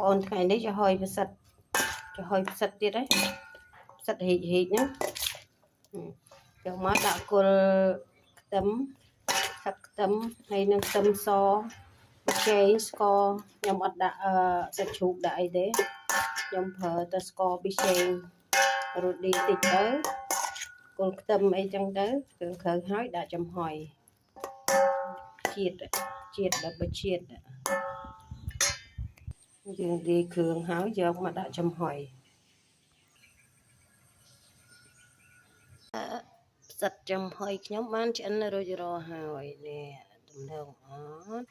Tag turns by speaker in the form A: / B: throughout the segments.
A: ប្អូនថ្ងៃនេះចំហុយផ្សិតទៀតហើយផ្សិតហីកហ្នឹងយកមកដាក់គល់ខ្ទឹមទឹកខ្ទឹមហើយនឹងខ្ទឹមសម្ជែងស្ករខ្ញុំអត់ដាក់សាច់ជ្រូកដាក់អីទេខ្ញុំប្រើតែស្ករប៊ីចេងរ៉ូឌីតិចទៅគល់ខ្ទឹមអីចឹងទៅគ្រឿងហើយដាក់ចំហុយជាតិដល់បជាតិយើងលាយគ្រឿងហើយយកមកដាក់ចំហុយផ្សិតចំហុយខ្ញុំបានឆ្អិនរួចរាល់ហើយនេះទំនើងអត់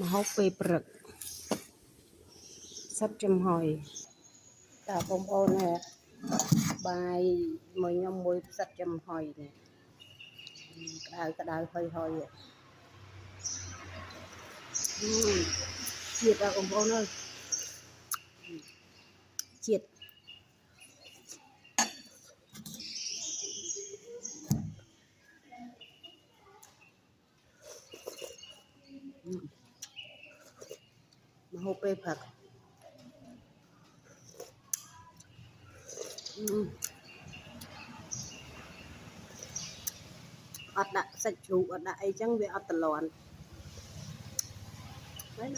A: ម្ហូបពេលព្រឹកផ្សិតចំហុយតើបងប្អូនបាយមួយខ្ញុំមួយផ្សិតចំហុយនេះក្តៅហុយជាតិដល់បងប្អូនអើយជាតិម្ហូបពេលព្រឹកអត់ដាក់សាច់ជ្រូកអត់ដាក់អីចឹងវាអត់តលាន់ហើយ